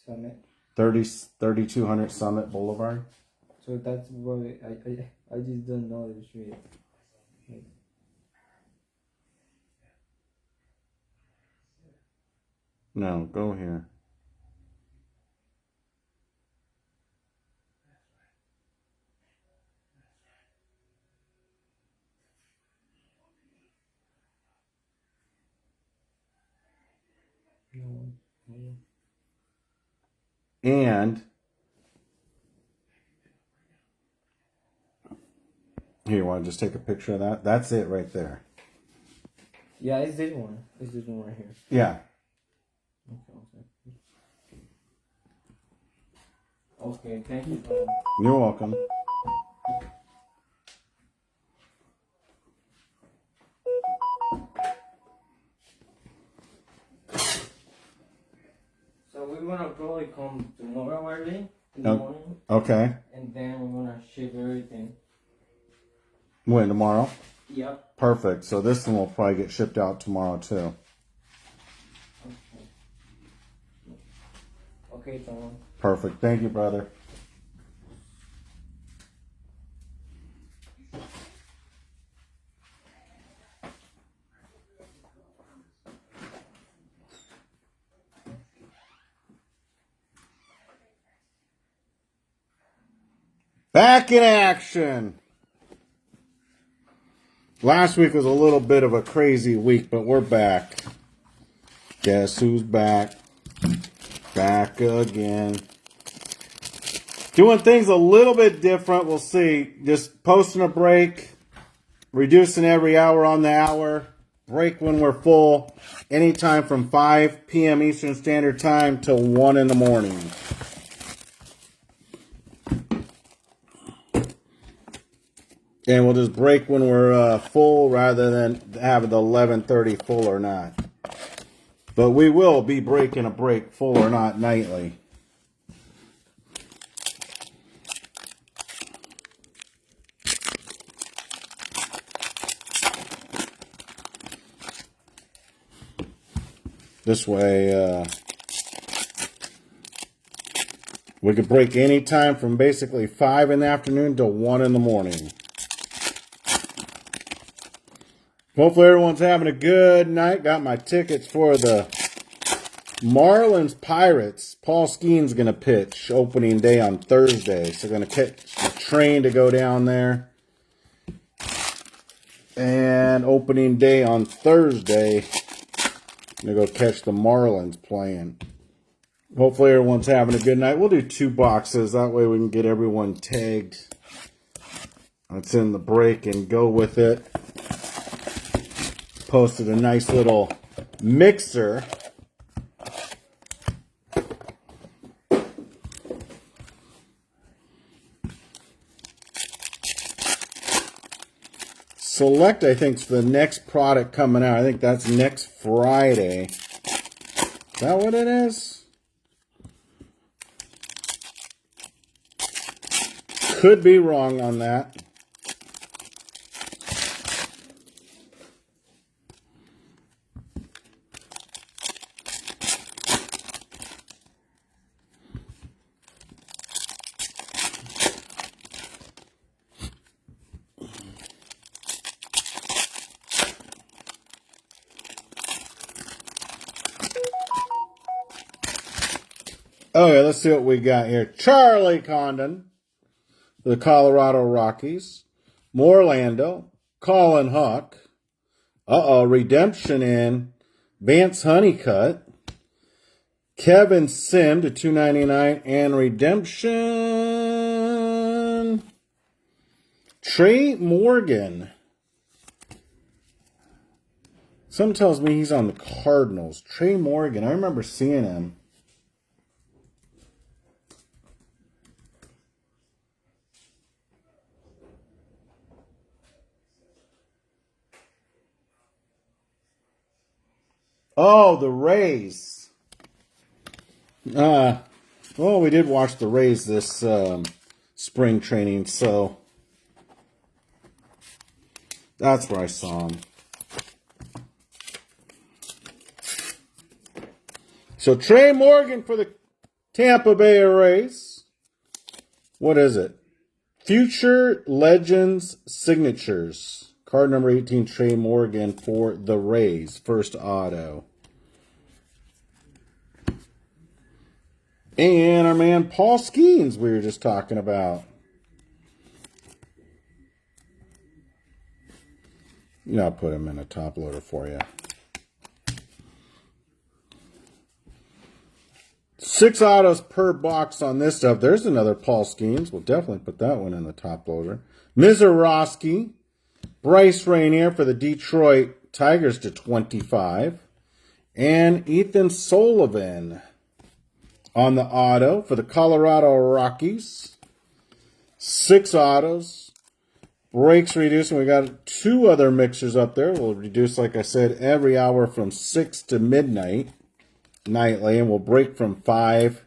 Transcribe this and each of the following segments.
Summit. 3200 Summit Boulevard. So that's what I just don't know the street. No, go here. No. And here, you want to just take a picture of that? That's it right there. Yeah, it's this one. It's this one right here. Yeah. Okay, thank you. You're welcome. So we're gonna probably come tomorrow early in the morning. Okay. And then we're gonna ship everything. When, tomorrow? Yep. Perfect. So this one will probably get shipped out tomorrow too. Okay, Tom. Perfect. Thank you, brother. Back in action. Last week was a little bit of a crazy week, but we're back. Guess who's back? Back again. Doing things a little bit different. We'll see. Just posting a break. Reducing every hour on the hour. Break when we're full. Anytime from 5 p.m. Eastern Standard Time till 1 in the morning. And we'll just break when we're full rather than have the 11:30 full or not. But we will be breaking a break full or not nightly. This way, we could break any time from basically 5 in the afternoon to 1 in the morning. Hopefully everyone's having a good night. Got my tickets for the Marlins Pirates. Paul Skeen's going to pitch opening day on Thursday. So going to catch the train to go down there. And opening day on Thursday, I'm going to go catch the Marlins playing. Hopefully everyone's having a good night. We'll do 2 boxes. That way we can get everyone tagged. That's in the break and go with it. Posted a nice little mixer. Select, I think, is the next product coming out. I think that's next Friday. Is that what it is? Could be wrong on that. Okay, let's see what we got here. Charlie Condon, the Colorado Rockies. Morlando, Colin Huck. Redemption in Vance Honeycutt. Kevin Sim to $2.99. And redemption, Trey Morgan. Something tells me he's on the Cardinals. Trey Morgan, I remember seeing him. Oh, the Rays. Well, we did watch the Rays this spring training, so that's where I saw him. So Trey Morgan for the Tampa Bay Rays. What is it? Future Legends Signatures. Card number 18, Trey Morgan for the Rays. First auto. And our man Paul Skeens we were just talking about. You know, I'll put him in a top loader for you. 6 autos per box on this stuff. There's another Paul Skeens. We'll definitely put that one in the top loader. Mizorowski. Bryce Rainier for the Detroit Tigers /25. And Ethan Sullivan on the auto for the Colorado Rockies. 6 autos. Breaks reducing. We got 2 other mixers up there. We'll reduce, like I said, every hour from 6 to midnight nightly. And we'll break from 5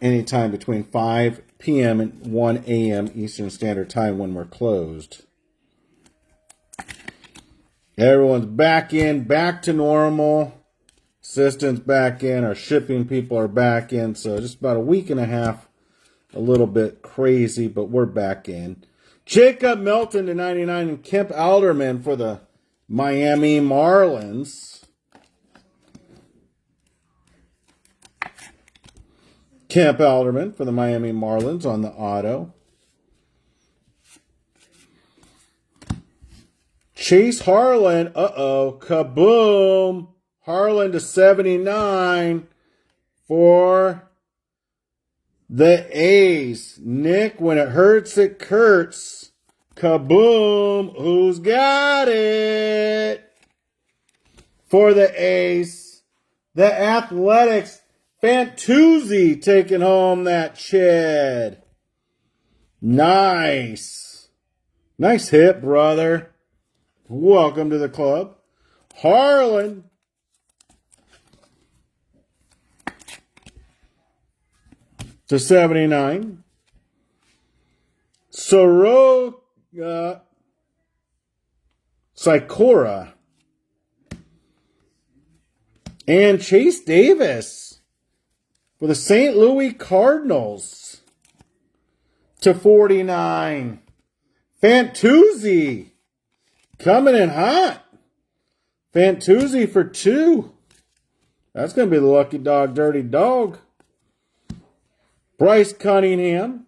anytime between 5 p.m. and 1 a.m. Eastern Standard Time when we're closed. Everyone's back in, back to normal. Assistants back in. Our shipping people are back in. So just about a week and a half. A little bit crazy, but we're back in. Jacob Melton /99 and Kemp Alderman for the Miami Marlins. Kemp Alderman for the Miami Marlins on the auto. Chase Harlan, kaboom. Harlan /79 for the A's. Nick, when it hurts, it curts. Kaboom. Who's got it? For the A's. The Athletics. Fantuzzi taking home that Chad. Nice. Nice hit, brother. Welcome to the club. Harlan. /79. Sikora. And Chase Davis for the St. Louis Cardinals /49. Fantuzzi coming in hot. Fantuzzi for 2. That's going to be the lucky dog, dirty dog. Bryce Cunningham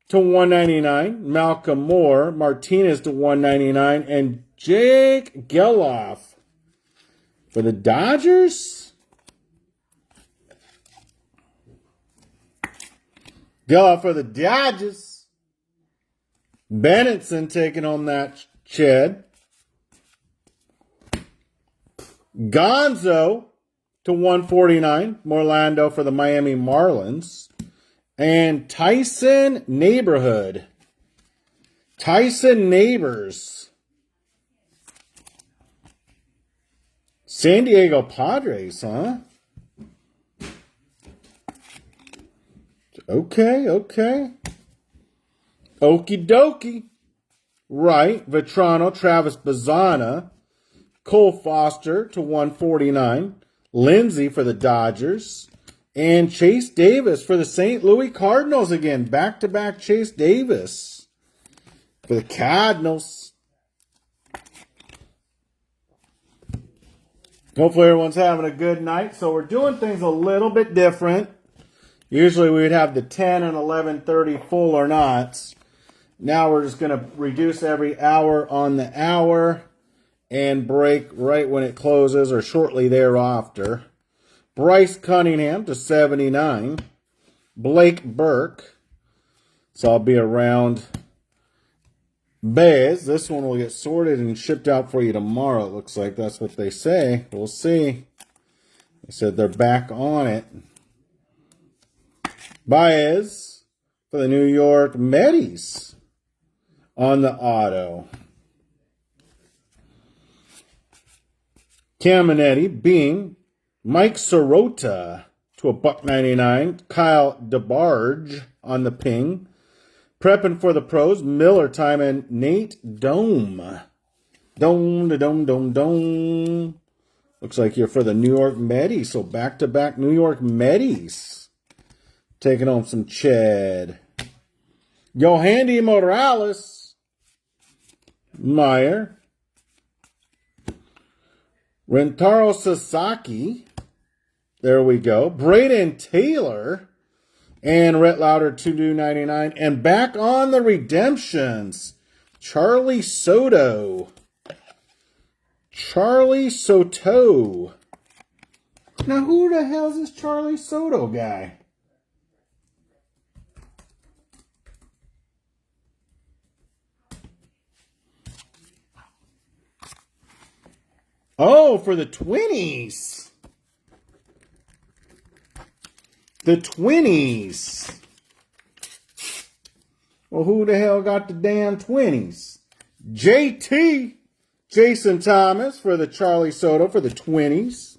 /199. Malcolm Moore. Martinez /199. And Jake Geloff for the Dodgers. Geloff for the Dodgers. Bennetson taking home that Ched. Gonzo /149. Morlando for the Miami Marlins. And Tyson Neighborhood. Tyson Neighbors. San Diego Padres, huh? Okay. Okie dokie. Right. Vetrano, Travis Bazzana. Cole Foster /149. Lindsey for the Dodgers. And Chase Davis for the St. Louis Cardinals again. Back-to-back Chase Davis for the Cardinals. Hopefully everyone's having a good night. So we're doing things a little bit different. Usually we would have the 10 and 11:30 full or nots. Now we're just going to reduce every hour on the hour and break right when it closes or shortly thereafter. Bryce Cunningham /79. Blake Burke. So I'll be around Bez. This one will get sorted and shipped out for you tomorrow. It looks like that's what they say. We'll see. They said they're back on it. Baez for the New York Mets on the auto. Caminetti, Bing. Mike Sirota /1.99. Kyle DeBarge on the ping. Prepping for the pros, Miller time and Nate Dome. Dome. Looks like you're for the New York Mets. So back-to-back New York Mets. Taking home some Chad. Yohandy Morales. Meyer. Rentaro Sasaki. There we go. Braden Taylor. And Rhett Lauder, $2.99. And back on the redemptions. Charlie Soto. Charlie Soto. Now, who the hell is this Charlie Soto guy? Oh, for the Twinnies. The Twinnies. Well, who the hell got the damn Twinnies? JT. Jason Thomas for the Charlie Soto for the Twinnies.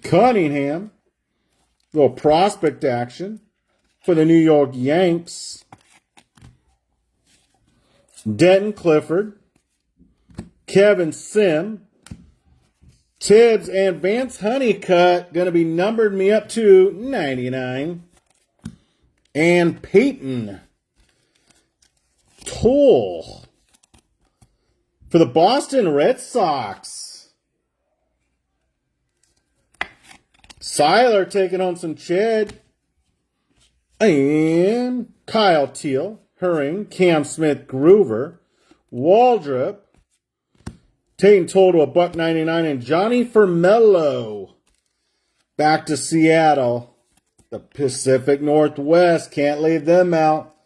Cunningham. Little prospect action for the New York Yanks. Denton Clifford. Kevin Sim. Tibbs and Vance Honeycutt going to be numbered me up to 99. And Peyton Toll for the Boston Red Sox. Seiler taking on some Chad. And Kyle Teal, Herring, Cam Smith, Groover, Waldrop. Taking total $1.99 and Johnny Formello. Back to Seattle. The Pacific Northwest. Can't leave them out.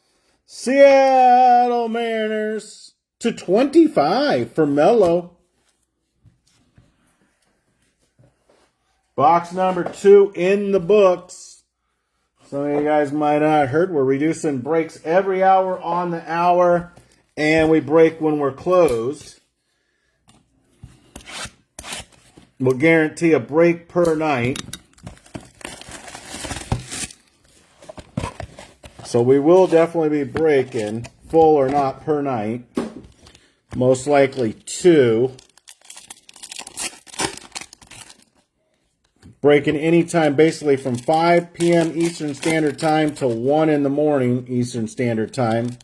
Seattle Mariners to 25 Formello. Box number 2 in the books. Some of you guys might not have heard. We're reducing breaks every hour on the hour. And we break when we're closed. We'll guarantee a break per night. So we will definitely be breaking, full or not, per night. Most likely 2. Breaking anytime basically from 5 p.m. Eastern Standard Time to 1 in the morning Eastern Standard Time.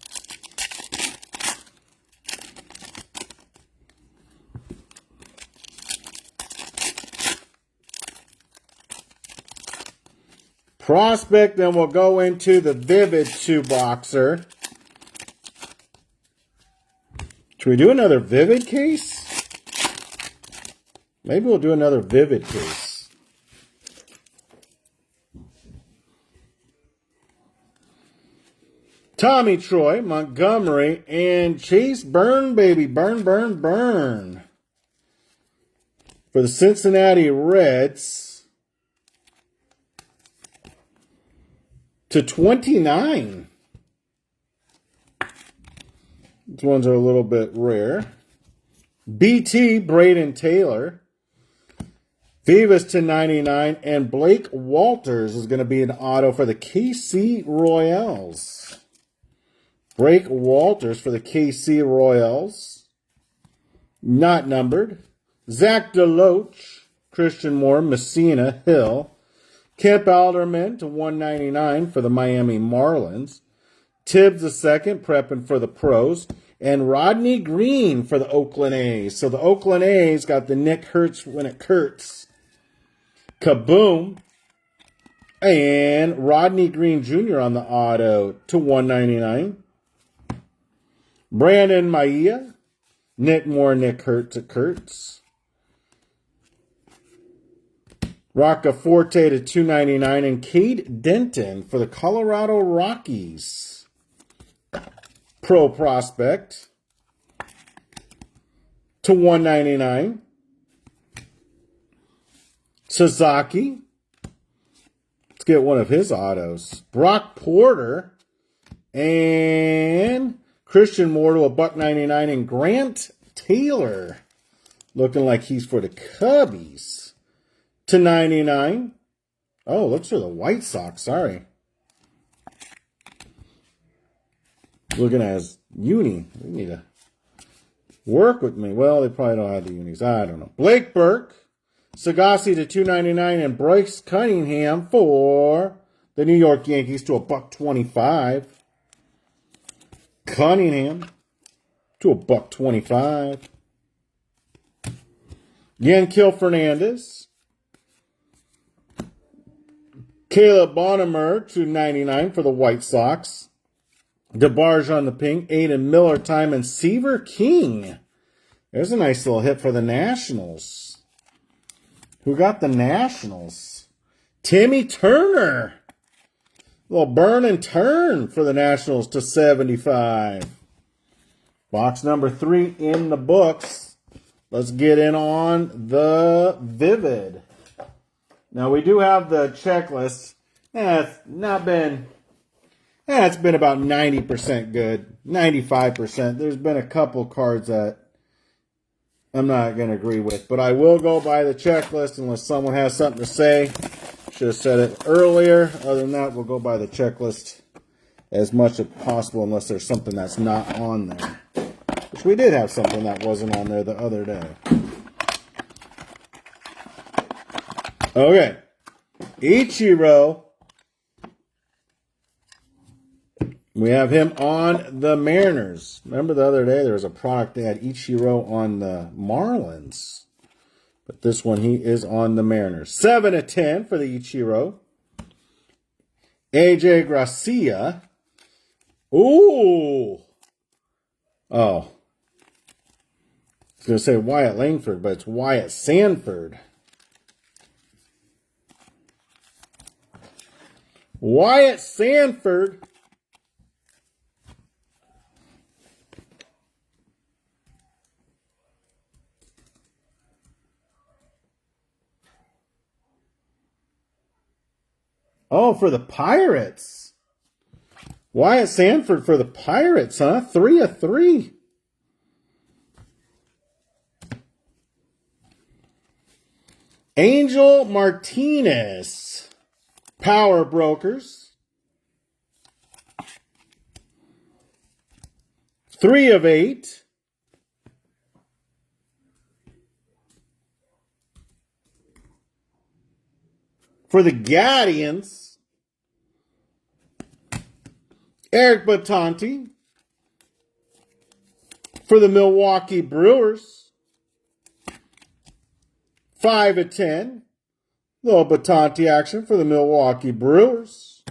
Prospect, then we'll go into the Vivid 2-boxer. Should we do another Vivid case? Maybe we'll do another Vivid case. Tommy Troy, Montgomery, and Chase Burn, baby. Burn, burn, burn. For the Cincinnati Reds. To 29. These ones are a little bit rare. BT, Braden Taylor. Vivas to 99. And Blake Walters is going to be an auto for the KC Royals. Blake Walters for the KC Royals. Not numbered. Zach DeLoach. Christian Moore, Messina, Hill. Kemp Alderman to 199 for the Miami Marlins. Tibbs II prepping for the pros. And Rodney Green for the Oakland A's. So the Oakland A's got the Nick Hurts when it hurts. Kaboom. And Rodney Green Jr. on the auto to 199. Brandon Maia. Nick Moore, Nick Hurts at Kurtz. Rocca Forte to 299 and Cade Denton for the Colorado Rockies. Pro Prospect to 199. Sasaki. Let's get one of his autos. Brock Porter and Christian Moore to $1.99 and Grant Taylor. Looking like he's for the Cubbies. To 99. Oh, looks for the White Sox. Sorry. Looking at his uni. They need to work with me. Well, they probably don't have the unis. I don't know. Blake Burke. Sagassi to $2.99 and Bryce Cunningham for the New York Yankees to $1.25. Cunningham to $1.25. Yankiel Fernandez. Caleb Bonnemer to $2.99 for the White Sox. DeBarge on the pink. Aiden Miller time and Seaver King. There's a nice little hit for the Nationals. Who got the Nationals? Timmy Turner. Little burn and turn for the Nationals to 75. Box number 3 in the books. Let's get in on the Vivid. Now we do have the checklist. It's been about 90% good. 95%. There's been a couple cards that I'm not going to agree with. But I will go by the checklist unless someone has something to say. Should have said it earlier. Other than that, we'll go by the checklist as much as possible unless there's something that's not on there. Which we did have something that wasn't on there the other day. Okay. Ichiro. We have him on the Mariners. Remember the other day there was a product that had Ichiro on the Marlins. But this one, he is on the Mariners. 7 of 10 for the Ichiro. AJ Gracia. Ooh. Oh. I was going to say Wyatt Langford, but it's Wyatt Sanford. Wyatt Sanford. Oh, for the Pirates. Wyatt Sanford for the Pirates, huh? 3 of 3. Angel Martinez. Power Brokers. 3 of 8. For the Guardians, Eric Batanti. For the Milwaukee Brewers, 5 of 10. Little Batanti action for the Milwaukee Brewers.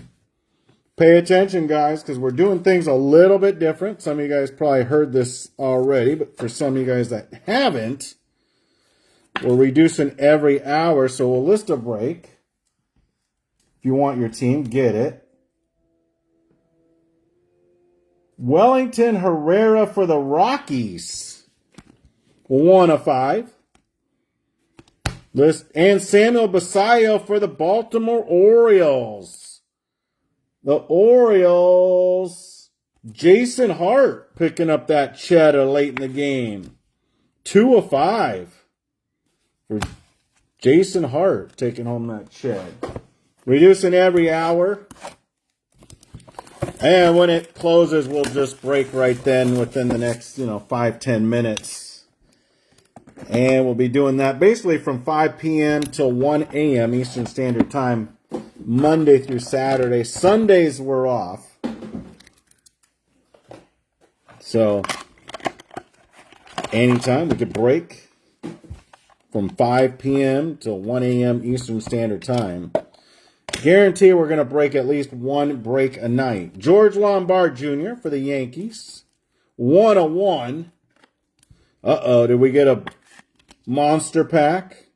Pay attention, guys, because we're doing things a little bit different. Some of you guys probably heard this already, but for some of you guys that haven't, we're reducing every hour, so we'll list a break. If you want your team, get it. Wellington Herrera for the Rockies. 1 of 5. And Samuel Basallo for the Baltimore Orioles. The Orioles. Jason Hart picking up that cheddar late in the game. 2 of 5. For Jason Hart taking home that cheddar. Reducing every hour. And when it closes, we'll just break right then within the next, 5-10 minutes. And we'll be doing that basically from 5 p.m. till 1 a.m. Eastern Standard Time, Monday through Saturday. Sundays we're off. So, anytime we could break from 5 p.m. till 1 a.m. Eastern Standard Time. Guarantee we're going to break at least one break a night. George Lombard Jr. for the Yankees. 1 of 1. Uh-oh, did we get a monster pack?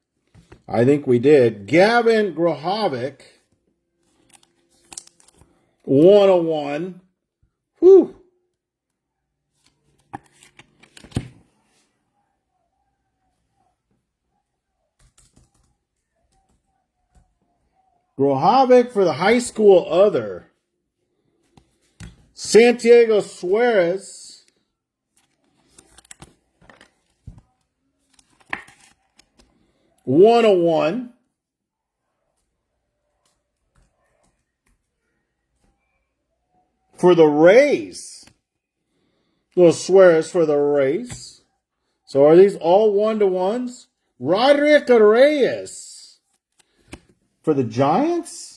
I think we did. Gavin Grahovic. 1 of 1. Whew. Grahovic for the high school other. Santiago Suarez. One of 1. For the Rays. Little Suarez for the Rays. So are these all 1-to-1s? Roderick Reyes for the Giants.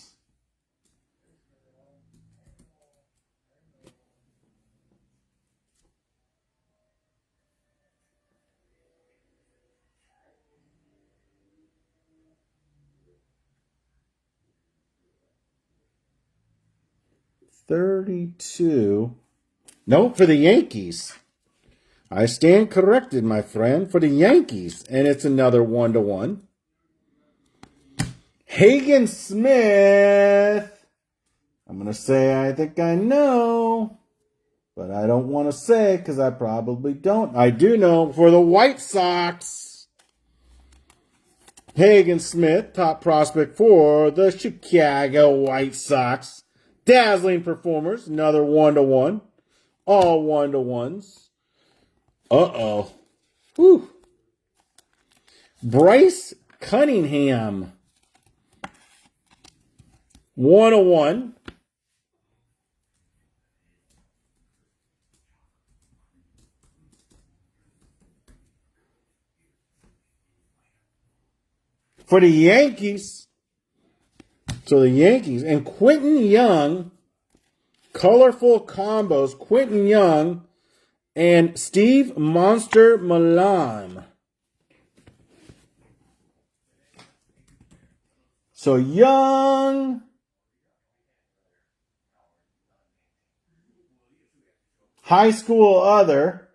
$32. Nope, for the Yankees. I stand corrected, my friend, for the Yankees. And it's another 1-1. Hagen Smith. I'm going to say I think I know. But I don't want to say because I probably don't. I do know for the White Sox. Hagen Smith, top prospect for the Chicago White Sox. Dazzling performers. Another 1-1. All 1-1s. Uh-oh. Whew. Bryce Cunningham. 1-1. For the Yankees. So the Yankees. And Quentin Young. Colorful combos. Quentin Young and Steve Monster Malam. So Young. High school other.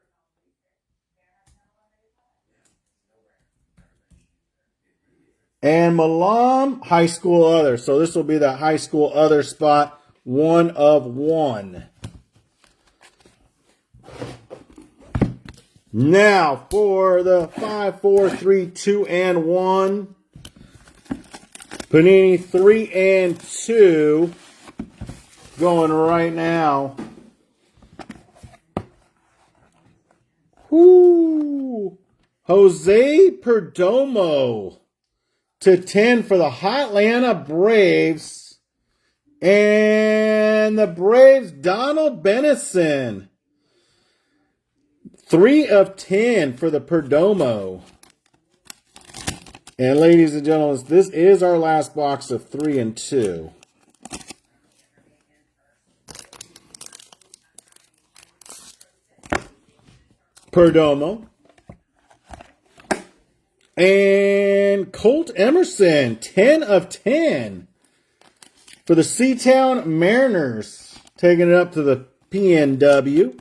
And Malam, high school other. So this will be that high school other spot. 1 of 1. Now for the 5, 4, 3, 2, and 1. Panini 3 and 2. Going right now. Whoo! Jose Perdomo /10 for the Atlanta Braves. And the Braves, Donald Benison. 3 of 10 for the Perdomo. And ladies and gentlemen, this is our last box of 3 and 2. Perdomo. And Colt Emerson, 10 of 10. For the Seatown Mariners, taking it up to the PNW.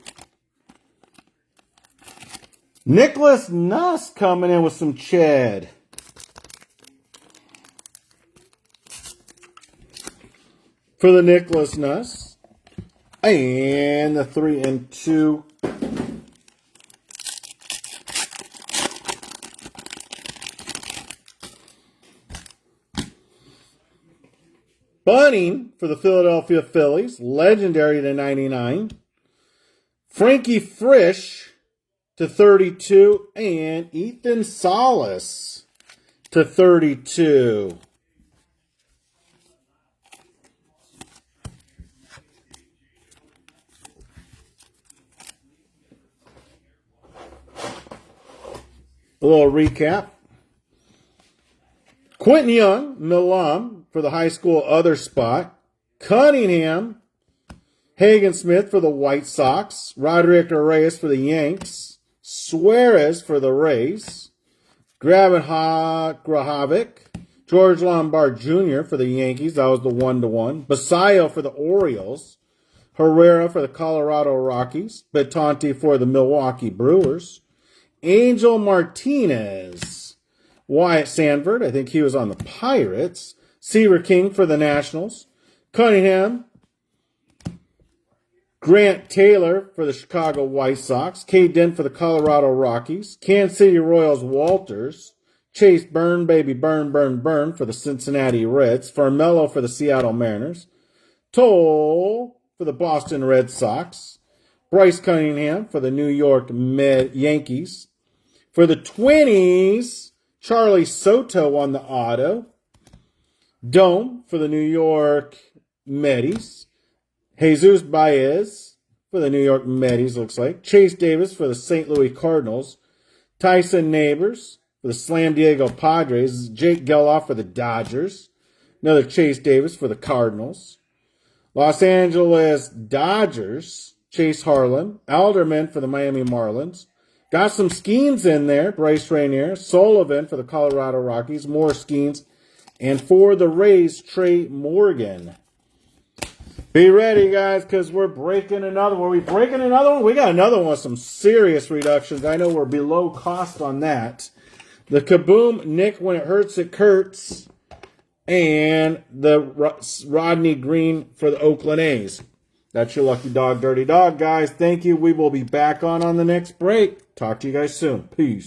Nicholas Nuss coming in with some Chad. For the Nicholas Nuss. And the 3 and 2. Bunning for the Philadelphia Phillies. Legendary /99. Frankie Frisch /32. And Ethan Salas /32. A little recap. Quentin Young, Milam, for the high school other spot. Cunningham, Hagen Smith for the White Sox. Roderick Reyes for the Yanks. Suarez for the Rays. Grahovic. George Lombard Jr. for the Yankees. That was the 1-1. Basayo for the Orioles. Herrera for the Colorado Rockies. Betanti for the Milwaukee Brewers. Angel Martinez. Wyatt Sanford, I think he was on the Pirates. Seaver King for the Nationals. Cunningham. Grant Taylor for the Chicago White Sox. Cade Dent for the Colorado Rockies. Kansas City Royals Walters. Chase Byrne, baby Byrne for the Cincinnati Reds. Farmello for the Seattle Mariners. Toll for the Boston Red Sox. Bryce Cunningham for the New York Yankees. For the Twinnies, Charlie Soto on the auto. Dome for the New York Mets. Jesus Baez for the New York Mets, looks like. Chase Davis for the St. Louis Cardinals. Tyson Neighbors for the Slam Diego Padres. Jake Geloff for the Dodgers. Another Chase Davis for the Cardinals. Los Angeles Dodgers, Chase Harlan. Alderman for the Miami Marlins. Got some Skeens in there. Bryce Rainier. Sullivan for the Colorado Rockies. More Skeens. And for the Rays, Trey Morgan. Be ready, guys, because we're breaking another one. Are we breaking another one? We got another one with some serious reductions. I know we're below cost on that. The Kaboom Nick When It Hurts, It Hurts. And the Rodney Green for the Oakland A's. That's your Lucky Dog, Dirty Dog, guys. Thank you. We will be back on the next break. Talk to you guys soon. Peace.